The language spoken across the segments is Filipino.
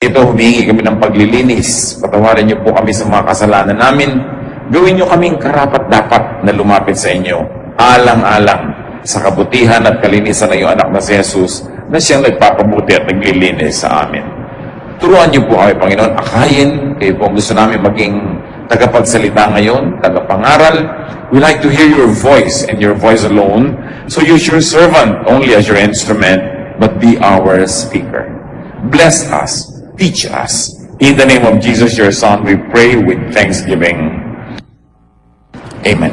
Ito, humingi kami ng paglilinis. Patawarin niyo po kami sa mga kasalanan namin. Gawin niyo kaming karapat-dapat na lumapit sa inyo. Alang-alang sa kabutihan at kalinisan ng iyong anak na si Jesus na siyang nagpapabuti at naglilinis sa amin. Turuan niyo po kami, Panginoon. Akayin, kayo po gusto namin maging tagapagsalita ngayon, tagapangaral. We like to hear your voice and your voice alone. So use your servant only as your instrument, but be our speaker. Bless us. Teach us. In the name of Jesus, your Son, we pray with thanksgiving. Amen.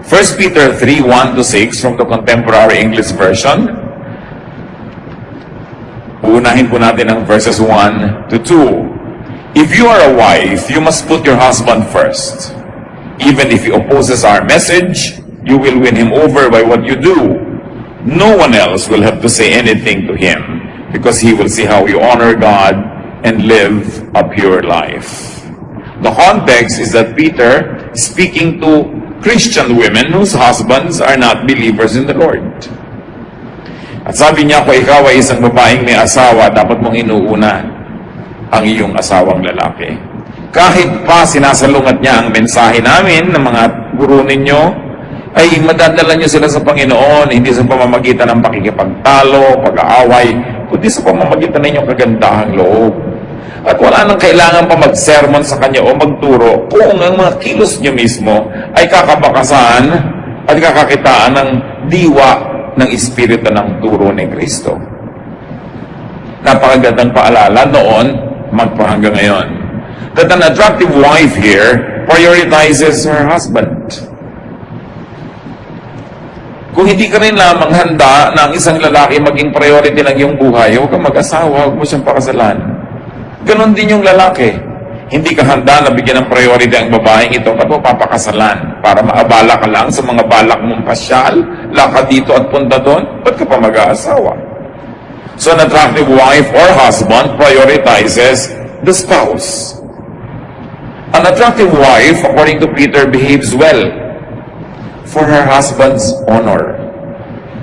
1 Peter 3:1-6 from the Contemporary English Version. Uunahin po natin ang verses 1-2. If you are a wife, you must put your husband first. Even if he opposes our message, you will win him over by what you do. No one else will have to say anything to him, because he will see how you honor God and live a pure life. The context is that Peter is speaking to Christian women whose husbands are not believers in the Lord. At sabi niya, kung ikaw ay isang babaeng may asawa, dapat mong inuuna ang iyong asawang lalaki. Kahit pa sinasalungat niya ang mensahe namin ng mga guro ninyo, ay madadala niyo sila sa Panginoon, hindi sa pamamagitan ng pakikipagtalo, pag-aaway, kundi sa pamamagitan ng inyong kagandahang loob. At wala nang kailangan pa mag-sermon sa kanya o magturo kung ang mga kilos niyo mismo ay kakabakasan at kakakitaan ng diwa ng Espiritu ng turo ni Kristo. Napakagandang paalala noon, magpahanggang ngayon, that an attractive wife here prioritizes her husband. Kung hindi ka rin lamang handa na ang isang lalaki maging priority ng iyong buhay, huwag kang mag-asawa, huwag mo siyang pakasalan. Ganon din yung lalaki. Hindi ka handa na bigyan ng priority ang babaeng ito, ba't mo papakasalan? Para maabala ka lang sa mga balak mong pasyal, lakad dito at punta doon, ba't ka pa mag-aasawa? So an attractive wife or husband prioritizes the spouse. An attractive wife, according to Peter, behaves well for her husband's honor.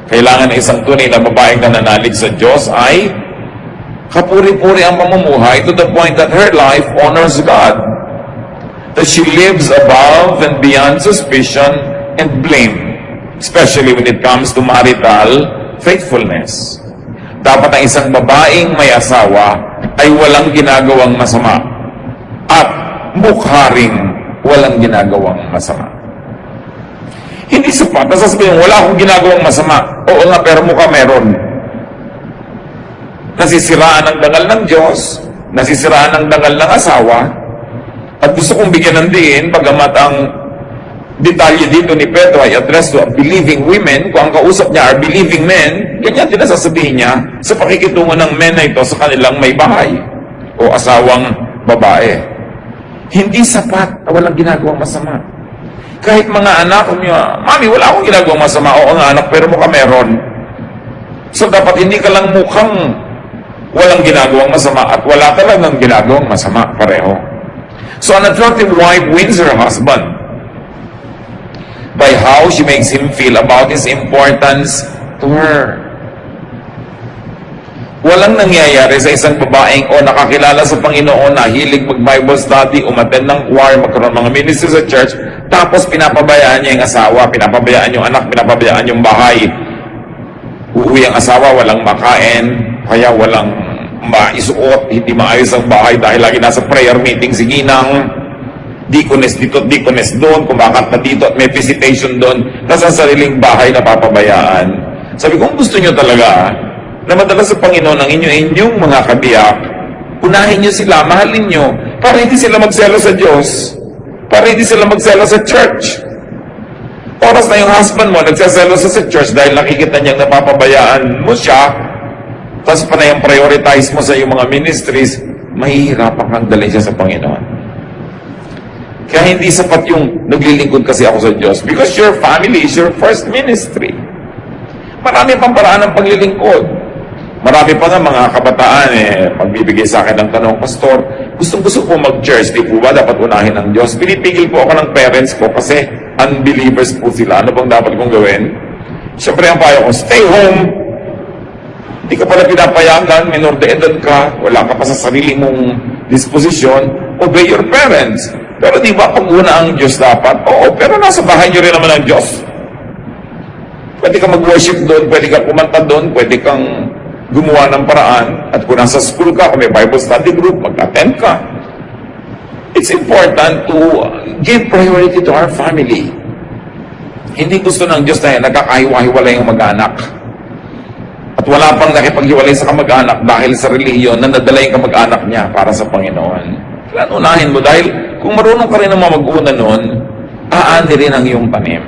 Kailangan ng isang tunay na babaeng nananalig sa Diyos ay kapuri-puri ang pamumuhay to the point that her life honors God. That she lives above and beyond suspicion and blame, especially when it comes to marital faithfulness. Dapat ang isang babaeng may asawa ay walang ginagawang masama at mukha ring walang ginagawang masama. Hindi sapat na sasabihin, wala akong ginagawang masama. Oo nga, pero mukha meron. Nasisiraan ang dangal ng Diyos, nasisiraan ang dangal ng asawa, at gusto kong bigyan ng diin, pagamat ang detalye dito ni Pedro ay address to believing women, kung ang kausap niya are believing men, ganyan din nasasabihin niya sa pakikitungo ng men na ito sa kanilang may bahay o asawang babae. Hindi sapat na walang ginagawang masama. Kahit mga anak, Mami, wala akong ginagawang masama. Oo nga anak, pero mukha meron. So dapat hindi ka lang mukhang walang ginagawang masama at wala talagang ginagawang masama pareho. So an attractive wife wins her husband by how she makes him feel about his importance to her. Walang nangyayari sa isang babaeng o nakakilala sa Panginoon na hilig mag-Bible study, umattend ng choir, magkaroon mga ministry sa church, tapos pinapabayaan niya yung asawa, pinapabayaan yung anak, pinapabayaan yung bahay. Uuwi ang asawa, walang makain, kaya walang maisuot, hindi maayos ang bahay dahil lagi nasa prayer meeting si Ginang, dikones dito at dikones doon, kumakat na dito at may visitation doon, nasa sariling bahay na papabayaan. Sabi ko, kung gusto nyo talaga, na madala sa Panginoon ang inyong mga kabiyak, unahin nyo sila, mahalin nyo, para hindi sila magselo sa Diyos, para hindi sila magselo sa church. Oras na yung husband mo, nagsaselo sa church dahil nakikita niyang napapabayaan mo siya, tapos pa na yung prioritize mo sa iyong mga ministries, mahihirapan kang dalhin siya sa Panginoon. Kaya hindi sapat yung naglilingkod kasi ako sa Diyos, because your family is your first ministry. Marami pang paraan ng paglilingkod. Marami pa nga mga kabataan magbibigay sa akin ng tanong, Pastor, gustong-gusto po mag-church, di po ba dapat unahin ng Diyos? Pinipigil po ako ng parents ko kasi unbelievers po sila. Ano bang dapat kong gawin? Siyempre ang payo ko, stay home. Hindi ka pala pinapayagan, minor de edad ka, wala ka pa sa sarili mong disposisyon, obey your parents. Pero di ba pag una ang Diyos dapat? Oo, pero nasa bahay niyo rin naman ang Diyos. Pwede ka mag-worship doon, pwede ka kumanta doon, pwede kang gumawa ng paraan. At kung nasa school ka, kung may Bible study group, mag-attend ka. It's important to give priority to our family. Hindi gusto ng Diyos na nagkakahiwa-hiwalay yung mag-anak. At wala pang nakipaghiwalay sa kamag-anak dahil sa relihiyon na nadala yung kamag-anak niya para sa Panginoon. Kailan unahin mo? Dahil kung marunong ka rin ang mag-una nun, aani rin ang iyong tanim.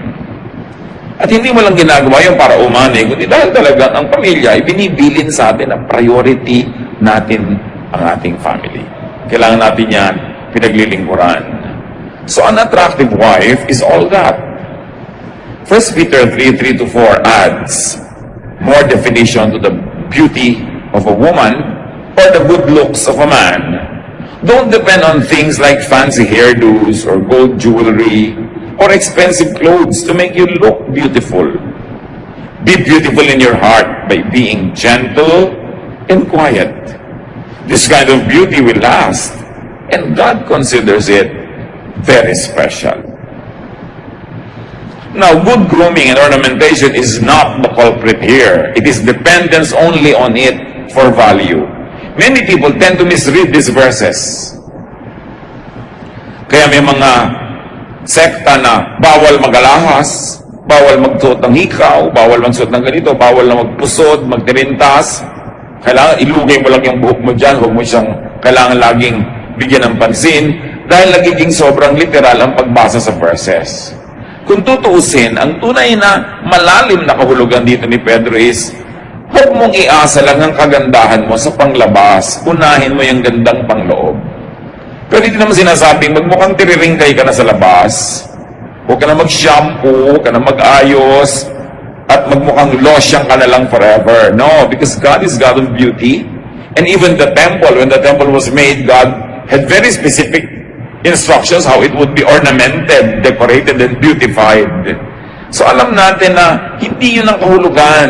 At hindi mo lang ginagawa yung para umani, kundi dahil talaga ang pamilya ay binibilin sa atin na priority natin ang ating family. Kailangan natin yan pinaglilingkuran. So an attractive wife is all that. 1 Peter 3:3-4 adds more definition to the beauty of a woman or the good looks of a man. Don't depend on things like fancy hairdos or gold jewelry or expensive clothes to make you look beautiful. Be beautiful in your heart by being gentle and quiet. This kind of beauty will last, and God considers it very special. Now, good grooming and ornamentation is not the culprit here. It is dependence only on it for value. Many people tend to misread these verses. Kaya may mga sekta na bawal mag-alahas, bawal magsuot ng hikaw, bawal magsuot ng ganito, bawal na magpusod, magtirintas. Kailangan ilugay mo lang yung buhok mo dyan, huwag mo siyang kailangan laging bigyan ng pansin dahil nagiging sobrang literal ang pagbasa sa verses. Kung tutuusin, ang tunay na malalim na kahulugan dito ni Pedro is, huwag mong iasa lang ang kagandahan mo sa panglabas, unahin mo yung gandang pangloob. Pero dito naman sinasabing, magmukhang tiriringkay ka na sa labas, huwag ka na mag-shampoo, huwag ka na mag-ayos, at magmukhang losyang ka na lang forever. No, because God is God of beauty. And even the temple, when the temple was made, God had very specific instructions how it would be ornamented, decorated, and beautified. So alam natin na hindi yun ang kahulugan.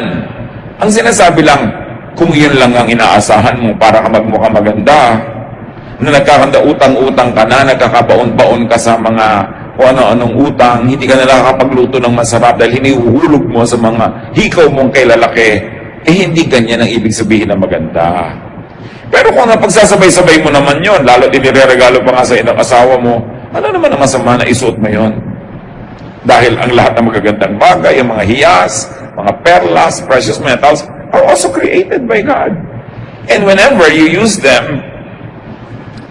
Ang sinasabi lang, kung yun lang ang inaasahan mo para ka magmukha maganda, na nagkakanda utang-utang ka na, nagkakabaon-baon ka sa mga o ano-anong utang, hindi ka na nakakapagluto ng masarap dahil hinihuhulog mo sa mga hikaw mong kay lalaki, eh hindi ganyan ang ibig sabihin na maganda. Pero kung napagsasabay-sabay mo naman yon, lalo din nireregalo pa nga sa inang asawa mo, ano naman ang masama na isuot mo yon? Dahil ang lahat ng magagandang bagay, ang mga hiyas, mga perlas, precious metals, are also created by God. And whenever you use them,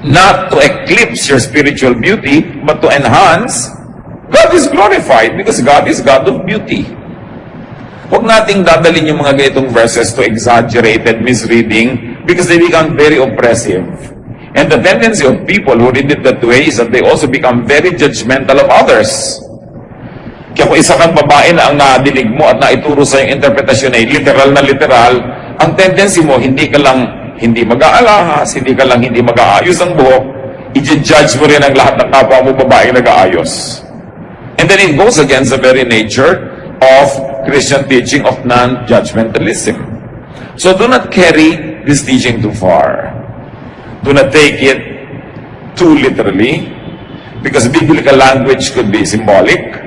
not to eclipse your spiritual beauty, but to enhance, God is glorified because God is God of beauty. Huwag nating dadalhin yung mga ganitong verses to exaggerated misreading because they become very oppressive. And the tendency of people who read it that way is that they also become very judgmental of others. Kaya kung isa kang babae na ang nadinig mo at naituro sa yung interpretasyon ay literal na literal, ang tendency mo, hindi ka lang hindi mag-aalahas, hindi ka lang hindi mag-aayos ang buhok, i-judge mo rin ang lahat ng kapwa mo babae nag-aayos. And then it goes against the very nature of Christian teaching of non-judgmentalism. So do not carry this teaching too far. Do not take it too literally, because biblical language could be symbolic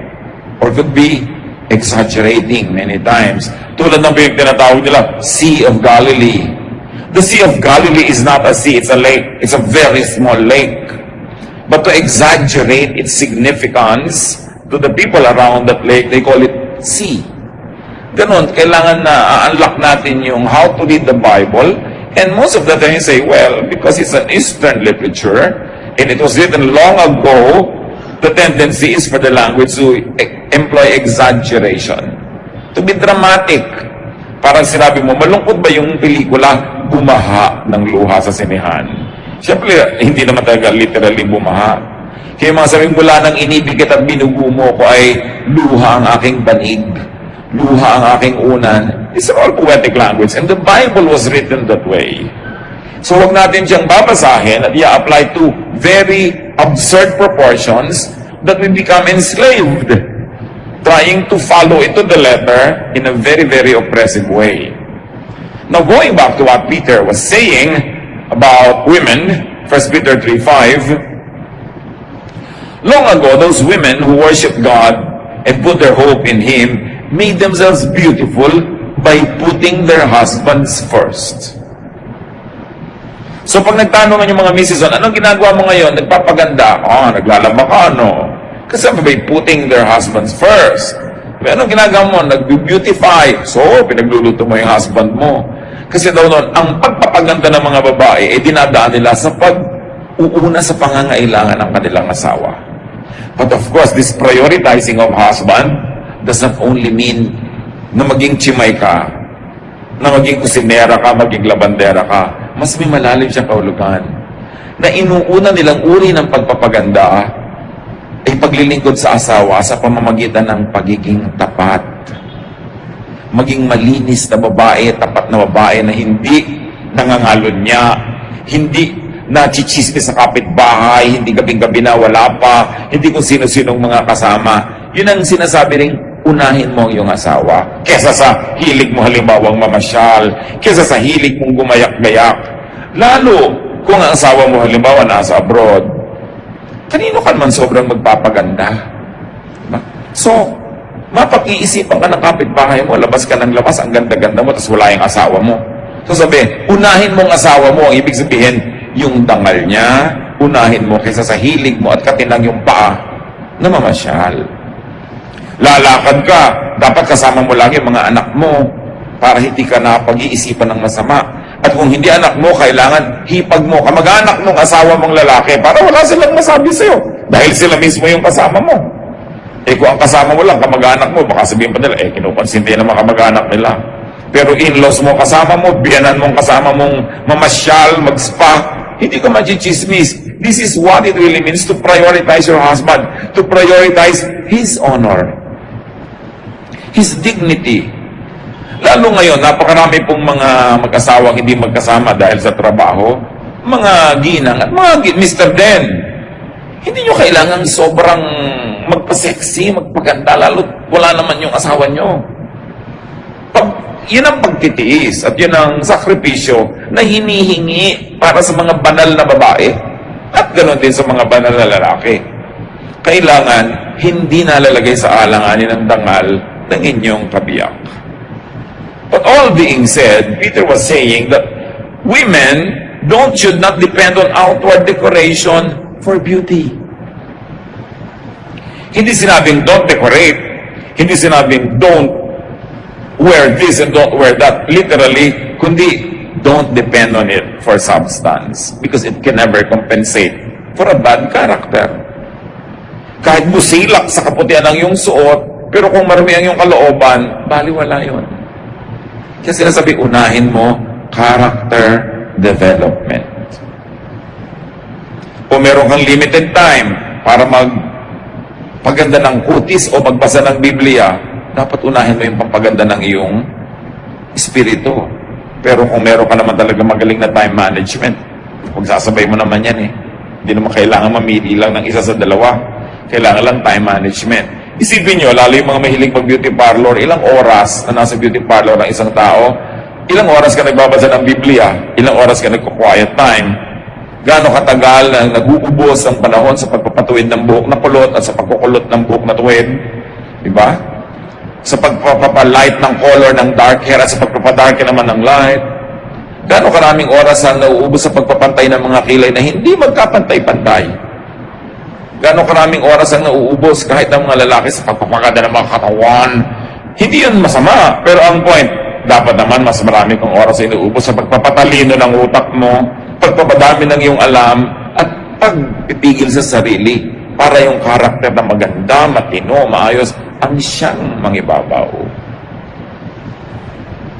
or could be exaggerating many times. Tulad ng tinatawag nila, Sea of Galilee. The Sea of Galilee is not a sea, it's a lake. It's a very small lake. But to exaggerate its significance to the people around that lake, they call it sea. Ganon, kailangan na unlock natin yung how to read the Bible. And most of the time you say, well, because it's an Eastern literature, and it was written long ago, the tendency is for the language to employ exaggeration. To be dramatic. Parang sinabi mo, malungkot ba yung pelikula? Bumaha ng luha sa sinehan. Siyempre, hindi naman talaga literally bumaha. Kaya mga sabing mula ng inibigit at binugo mo ko ay luha ang aking banig. Luha ang aking unan. It's all poetic language. And the Bible was written that way. So huwag natin siyang babasahin at i-apply to very absurd proportions that we become enslaved, trying to follow it to the letter in a very, very oppressive way. Now, going back to what Peter was saying about women, 1 Peter 3:5, long ago, those women who worshiped God and put their hope in Him made themselves beautiful by putting their husbands first. So pag nagtanungan yung mga misis, anong ginagawa mo ngayon? Nagpapaganda. Naglalaba ka, ano? Kasi by putting their husbands first. Anong ginagawa mo? Nag-beautify. So, pinagluluto mo yung husband mo. Kasi daw noon, ang pagpapaganda ng mga babae, dinadaan nila sa pag-uuna sa pangangailangan ng kanilang asawa. But of course, this prioritizing of husband does not only mean na maging chimay ka, na maging kusinera ka, maging labandera ka. Mas may malalim siyang kahulugan. Na inuuna nilang uri ng pagpapaganda ay paglilingkod sa asawa sa pamamagitan ng pagiging tapat. Maging malinis na babae, tapat na babae na hindi nangangalon niya, hindi nachichismis sa kapitbahay, hindi gabing-gabi na wala pa, hindi kung sino-sinong mga kasama. Yun ang sinasabi rin, unahin mo ang iyong asawa. Kesa sa hilig mo halimbawang mamasyal, kesa sa hilig mong gumayak-gayak. Lalo kung ang asawa mo halimbawa nasa abroad, kanino ka man sobrang magpapaganda? Diba? So, mapag-iisipan ka ng kapitbahay mo, labas ka ng labas, ang ganda-ganda mo, tapos wala yung asawa mo. So sabi, unahin mong asawa mo, ang ibig sabihin, yung dangal niya, unahin mo kaysa sa hilig mo at katinang yung paa na mamasyal. Lalakad ka, dapat kasama mo lagi mga anak mo para hindi ka na pag-iisipan ng masama. At kung hindi anak mo, kailangan hipag mo, kamag-anak ng asawa mong lalaki para wala silang masabi sa'yo dahil sila mismo yung kasama mo. Kung ang kasama mo lang, kamag-anak mo, baka sabihin pa nila, kinukonsinti naman kamag-anak nila. Pero in-laws mo kasama mo, biyanan mong kasama mong mamasyal, mag-spa, hindi ka magchichismis. This is what it really means to prioritize your husband, to prioritize his honor, his dignity. Lalo ngayon, napakarami pong mga mag-asawang hindi magkasama dahil sa trabaho, mga ginang at mga Mr. Den. Hindi nyo kailangan sobrang magpa-sexy, magpaganda, lalo wala naman yung asawa nyo. Yun ang pagtitiis at yun ang sakripisyo na hinihingi para sa mga banal na babae at ganoon din sa mga banal na lalaki. Kailangan hindi nalalagay sa alanganin ng dangal ng inyong kabiyak. But all being said, Peter was saying that women should not depend on outward decoration for beauty. Hindi sinabing don't decorate. Hindi sinabing don't wear this and don't wear that. Literally, kundi don't depend on it for substance because it can never compensate for a bad character. Kahit busilak sa kaputian ng iyong suot, pero kung marami ang iyong kalooban, baliwala yun. Kasi sinasabi, unahin mo character development. Kung meron kang limited time para magpaganda ng kutis o magbasa ng Biblia, dapat unahin mo yung pampaganda ng iyong espiritu. Pero kung meron ka naman talaga magaling na time management, magsasabay mo naman yan eh. Hindi naman kailangan mamili lang ng isa sa dalawa. Kailangan lang time management. Isipin nyo, lalo yung mga mahilig mag-beauty parlor, ilang oras na nasa beauty parlor ng isang tao, ilang oras ka nagbabasa ng Biblia, ilang oras ka nagko-quiet time, gaano katagal na nag-uubos ang panahon sa pagpapatuwid ng buhok na kulot at sa pagkukulot ng buhok na tuwid. Diba? Sa pagpapalight ng color ng dark hair at sa pagpapadark naman ng light. Gaano karaming oras ang nauubos sa pagpapantay ng mga kilay na hindi magkapantay-pantay. Gaano karaming oras ang nauubos kahit ang mga lalaki sa pagpapaganda ng mga katawan. Hindi yun masama. Pero ang point, dapat naman mas marami kang oras ay nauubos sa pagpapatalino ng utak mo, pagpapadami ng iyong alam, at pagpipigil sa sarili para yung karakter na maganda, matino, maayos, ang siyang mangibabaw.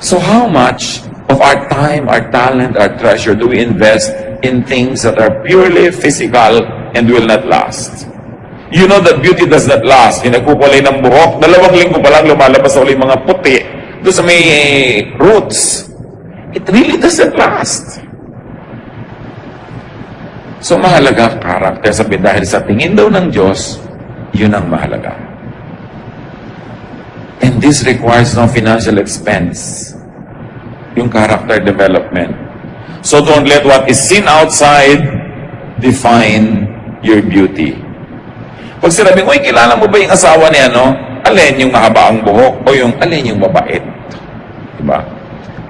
So how much of our time, our talent, our treasure do we invest in things that are purely physical and will not last? You know that beauty does not last. Yung nagkukulay ng buhok, 2 linggo pa lang lumalabas sa ulit mga puti doon sa may roots. It really doesn't last. So mahalaga karakter, sabi, dahil sa tingin daw ng Diyos, yun ang mahalaga. And this requires no financial expense. yung character development. So don't let what is seen outside define your beauty. Pag sinabing, uy, kilala mo ba yung asawa ni ano? Alin yung mahaba ang buhok o yung alin yung mabait? Diba?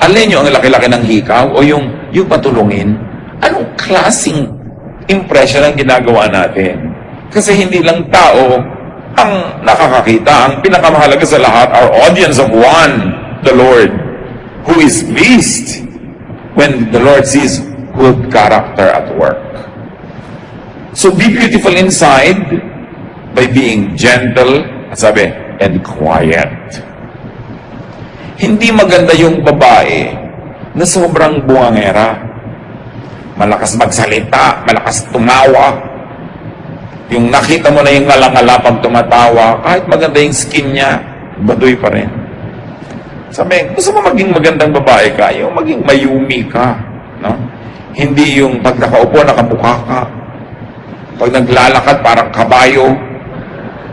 Alin yung ang laki-laki ng hikaw o yung patulungin? Anong klaseng impression ang ginagawa natin? Kasi hindi lang tao ang nakakakita. Ang pinakamahalaga sa lahat, our audience of one, the Lord, who is pleased when the Lord sees good character at work. So be beautiful inside by being gentle, sabi, and quiet. Hindi maganda yung babae na sobrang buwangera. Malakas magsalita, malakas tumawa. Yung nakita mo na yung ngala-ngala pag tumatawa, kahit maganda yung skin niya, baduy pa rin. Sabi, gusto mo maging magandang babae ka, yung maging mayumi ka. No? Hindi yung pag nakaupo, nakabuka ka. Pag naglalakad, parang kabayo.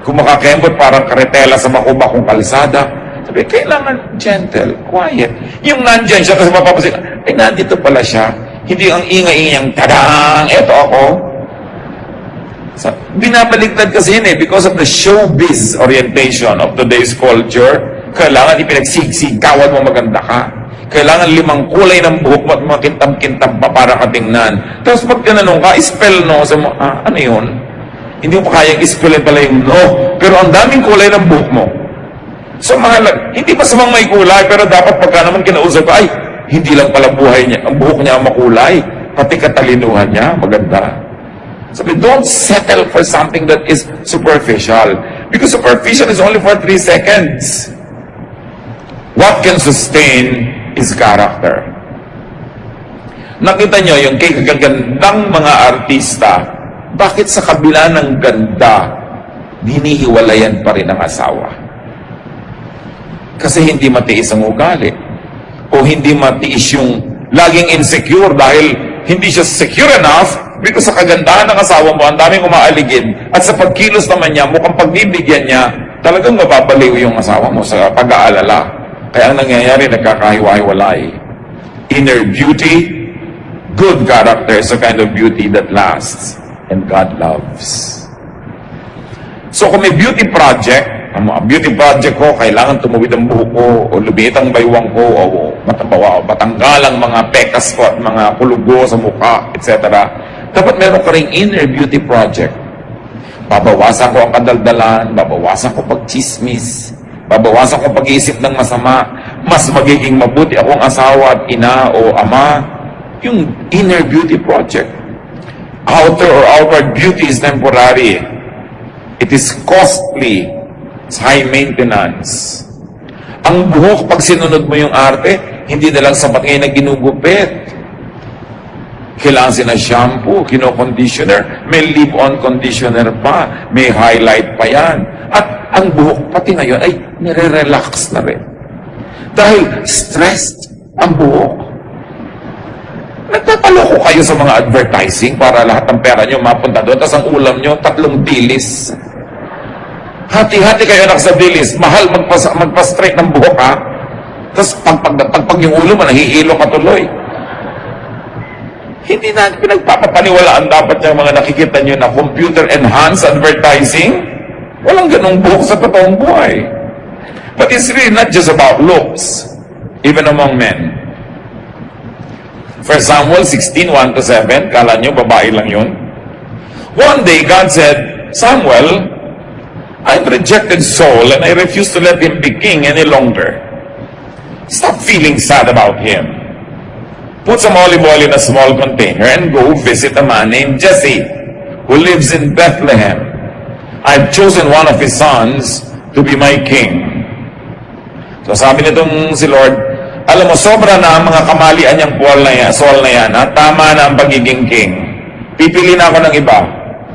Kung makakembot, parang karetela sa makubakong kalsada. Sabi, kailangan gentle, quiet. Yung nandyan siya, kasi mapapasin, ay nandito pala siya. Hindi ang ingay-ingayang, tadang, eto ako. Binabaligtad kasi yun because of the showbiz orientation of today's culture. Kailangan ipinagsigsigawan mo maganda ka. Kailangan 5 kulay ng buhok mo at makintab-kintab pa para katingnan. Tapos pag tinanong ka, spell no, sa mo, ano yun? Hindi mo pa kayang spellin pala yung no. Pero ang daming kulay ng buhok mo. So mahalaga, hindi pa samang may kulay, pero dapat pagka naman kinausap ka, ay, hindi lang pala buhay niya, ang buhok niya makulay, pati katalinuhan niya, maganda. Sabi, don't settle for something that is superficial. Because superficial is only for 3 seconds. What can sustain is character. Nakita nyo yung kagagandang mga artista, bakit sa kabila ng ganda, hinihiwalayan pa rin ang asawa? Kasi hindi matiis ang ugali. O hindi matiis yung laging insecure dahil hindi siya secure enough because sa kagandahan ng asawa mo, ang daming umaaligid. At sa pagkilos naman niya, mukhang pagbibigyan niya, talagang mababaliw yung asawa mo sa pag-aalala. Kaya ang nangyayari, nagkakahiwa-hiwalay. Inner beauty, good character is a kind of beauty that lasts and God loves. So kung may beauty project, ang mga beauty project ko, kailangan tumuwid ang buhok ko, o lumiit ang baywang ko, o matanggal ang mga pekas ko at mga kulugo sa mukha, etc. Dapat meron ka ring inner beauty project. Babawasan ko ang kadaldalan, babawasan ko pagchismis, babawasan ko pag-iisip ng masama, mas magiging mabuti akong asawa at ina o ama. Yung inner beauty project. Outer or outward beauty is temporary. It is costly. It's high maintenance. Ang buhok, pag sinunod mo yung arte, hindi na lang sapat ngayon na ginugupit. Kailangan sina shampoo, kino-conditioner, may leave-on conditioner pa, may highlight pa yan. At ang buhok, pati ngayon, ay nire-relax na rin. Dahil stressed ang buhok. Nagtataloko kayo sa mga advertising para lahat ng pera nyo mapunta doon, tapos ang ulam nyo, 3 dilis. Hati-hati kayo anak sa dilis, mahal magpa-straight ng buhok ha. Tapos pag yung ulo mo, nahihilo ka tuloy. Hindi na pinagpapapaniwalaan dapat yung mga nakikita nyo na computer-enhanced advertising. Walang ganong buhok sa totoong buhay. But it's really not just about looks, even among men. 1 Samuel 16:1-7, kala nyo babae lang yun? One day, God said, Samuel, I've rejected Saul and I refuse to let him be king any longer. Stop feeling sad about him. Put some olive oil in a small container and go visit a man named Jesse who lives in Bethlehem. I've chosen one of his sons to be my king. So sabi nitong si Lord, alam mo, sobra na ang mga kamalian niyang Saul na yan, ha? Tama na ang pagiging king. Pipili na ako ng iba.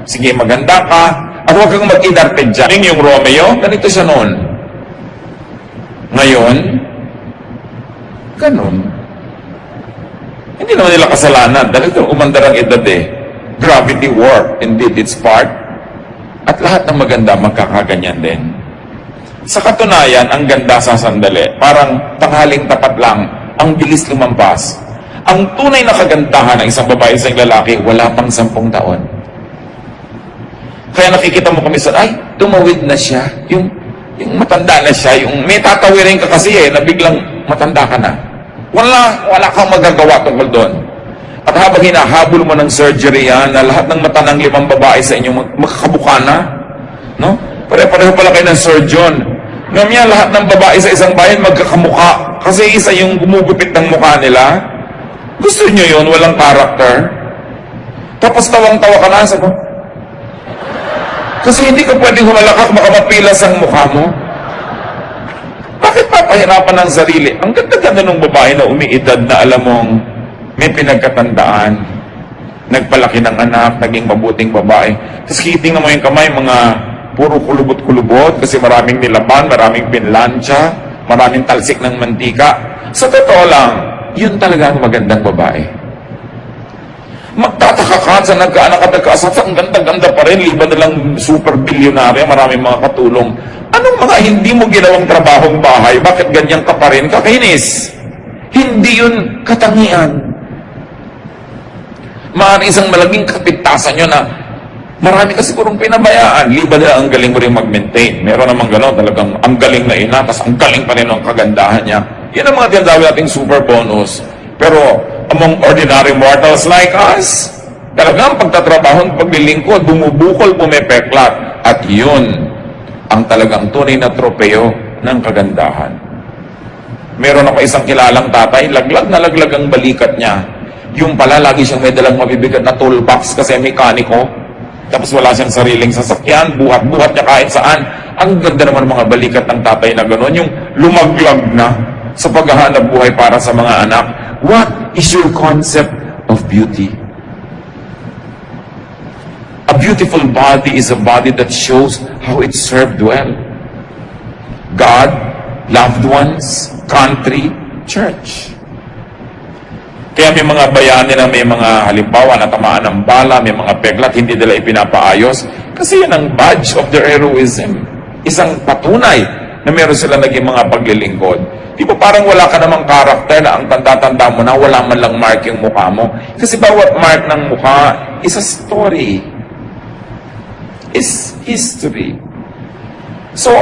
Sige, maganda ka, at huwag kang mag-inarpid dyan. Yung Romeo, ganito siya noon. Ngayon, ganun. Hindi naman nila kasalanan. Dahil ito, umandar ang edad eh. Gravity work, indeed, its part. At lahat ng maganda, magkakaganyan din. Sa katunayan, ang ganda sa sandali. Parang tanghaling tapat lang, ang bilis lumampas. Ang tunay na kagandahan ng isang babae sa isang lalaki, wala pang 10 taon. Kaya nakikita mo kami sa, ay, tumawid na siya. Yung matanda na siya. Yung may tatawirin ka kasi na biglang matanda ka na. Wala kang magagawa tungkol doon. At habang hinahabol mo ng surgery yan, na lahat ng mata ng 5 babae sa inyo makakabuka na, no? Pare-pareho pala kayo ng surgeon. Ngayon lahat ng babae sa isang bayan magkakamuka. Kasi isa yung gumugupit ng mukha nila. Gusto nyo yun? Walang character? Tapos tawang-tawa ka na, sabi mo, kasi hindi ka pwedeng humalakak, baka mapilas ang mukha mo. Bakit papahirapan ng sarili? Ang ganda-ganda ng babae na umiidad na alam mong may pinagkatandaan, nagpalaki ng anak, naging mabuting babae. Tapos kitingnan mo yung kamay, mga puro kulubot-kulubot kasi maraming nilaban, maraming pinlansya, maraming talsik ng mantika. Sa totoo lang, yun talaga ang magandang babae. Magtataka ka sa nagkaanak at nagkaasat, ang ganda-ganda pa rin, liban na lang super bilyonarya, maraming mga katulong. Anong mga hindi mo ginawang trabahong bahay? Bakit ganyan ka pa rin? Kakainis. Hindi yun katangian. Maaaring isang malaking kapintasan nyo na marami kasi kurong pinabayaan. Liban na ang galing mo rin mag-maintain. Meron namang gano'n, talagang ang galing na ina, tapos ang galing pa rin ang kagandahan niya. Yan ang mga tinatawag nating super bonus. Pero among ordinary mortals like us, talagang pagtatrabaho, paglilingkod, bumubukol, pumepeklat. At yun ang talagang tunay na tropeo ng kagandahan. Meron ako isang kilalang tatay, laglag na laglag ang balikat niya. Yung pala, lagi siyang may dalang mabibigat na toolbox kasi mekaniko. Tapos wala siyang sariling sasakyan, buhat-buhat niya kahit saan. Ang ganda naman ng mga balikat ng tatay na gano'n, yung lumaglag na sa paghahanap buhay para sa mga anak. What is your concept of beauty? A beautiful body is a body that shows how it served well. God, loved ones, country, church. Kaya may mga bayani na may mga halimbawa na tamaan ng bala, may mga peklat, hindi nila ipinapaayos. Kasi yan ang badge of their heroism. Isang patunay na meron sila naging mga paglilingkod. Di ba parang wala ka namang karakter na ang tanda-tanda mo na wala man lang mark yung mukha mo? Kasi bawat mark ng mukha is a story. Is history. So,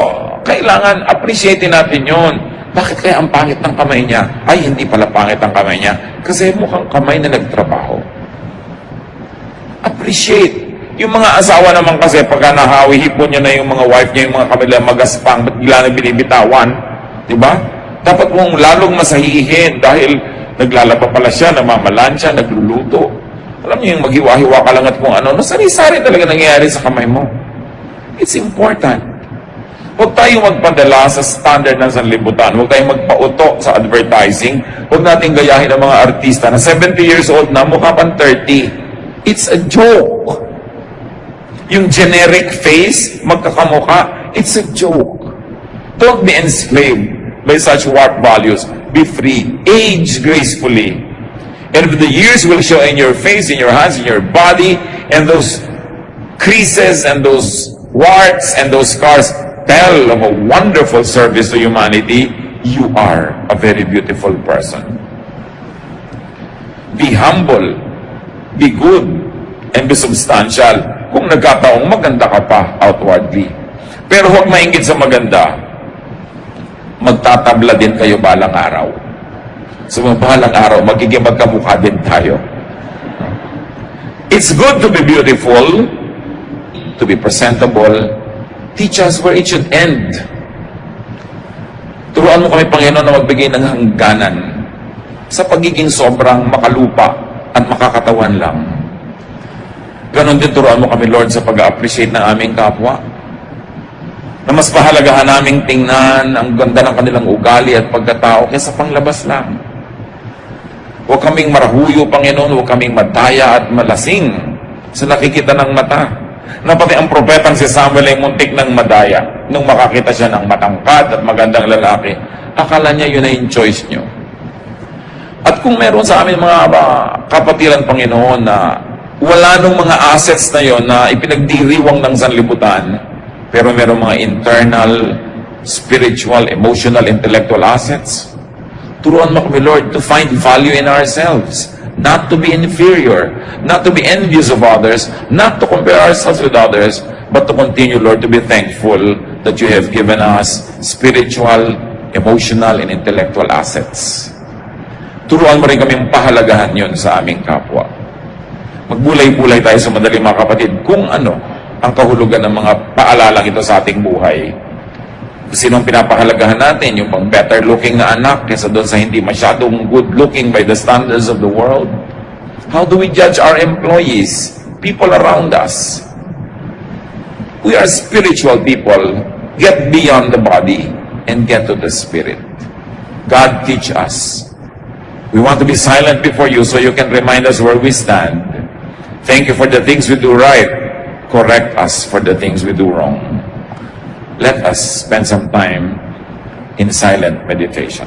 kailangan appreciatein natin yun. Bakit kaya ang pangit ng kamay niya? Ay, hindi pala pangit ang kamay niya. Kasi mukhang kamay na nagtrabaho. Appreciate. Yung mga asawa naman kasi, pagka nahawi, hipon niya na yung mga wife niya, yung mga kamay nila magaspang, ba't bigla na binibitawan? Diba? Dapat mong lalong masahihin dahil naglalaba pala siya, namamalansya, nagluluto. Alam niyo yung maghiwa-hiwa ka lang at kung ano, nasari-sari talaga nangyayari sa kamay mo. It's important. Huwag tayong magpadala sa standard ng sanlibutan. Huwag tayong magpauto sa advertising. Huwag nating gayahin ang mga artista na 70 years old na, mukha pang 30. It's a joke. Yung generic face, magkakamukha, it's a joke. Don't be enslaved by such warped values. Be free. Age gracefully. And the years will show in your face, in your hands, in your body, and those creases and those warts and those scars tell of a wonderful service to humanity. You are a very beautiful person. Be humble, be good, and be substantial. Kung nagkataong maganda ka pa outwardly. Pero huwag maingit sa maganda. Magtatabla din kayo balang araw. Sa mga balang araw, magiging magkamukha din tayo. It's good to be beautiful, to be presentable. Teach us where it should end. Turuan mo kami, Panginoon, na magbigay ng hangganan sa pagiging sobrang makalupa at makakatawan lang. Ganon din turuan mo kami, Lord, sa pag-appreciate ng aming kapwa. Na mas pahalagahan naming tingnan ang ganda ng kanilang ugali at pagkatao kaysa panglabas lang. Huwag kaming marahuyo, Panginoon, huwag kaming madaya at malasing sa nakikita ng mata. Na pati ang propetang si Samuel ay muntik ng madaya nung makakita siya ng matangkad at magandang lalaki. Akala niya yun ay yung choice niyo. At kung meron sa amin mga kapatiran, Panginoon, na wala nung mga assets na yon na ipinagdiriwang ng sanlibutan, pero meron mga internal, spiritual, emotional, intellectual assets, Turuan mo kami, Lord, to find value in ourselves. Not to be inferior, not to be envious of others, not to compare ourselves with others, but to continue, Lord, to be thankful that you have given us spiritual, emotional, and intellectual assets. Turuan mo rin kami pahalagahan yun sa aming kapwa. Magbulay-bulay tayo sa madali, mga kapatid, kung ano ang kahulugan ng mga paalalang ito sa ating buhay. Sinong pinapahalagahan natin? Yung pang better looking na anak kaysa doon sa hindi masyadong good looking by the standards of the world? How do we judge our employees? People around us. We are spiritual people. Get beyond the body and get to the spirit. God teach us. We want to be silent before you so you can remind us where we stand. Thank you for the things we do right. Correct us for the things we do wrong. Let us spend some time in silent meditation.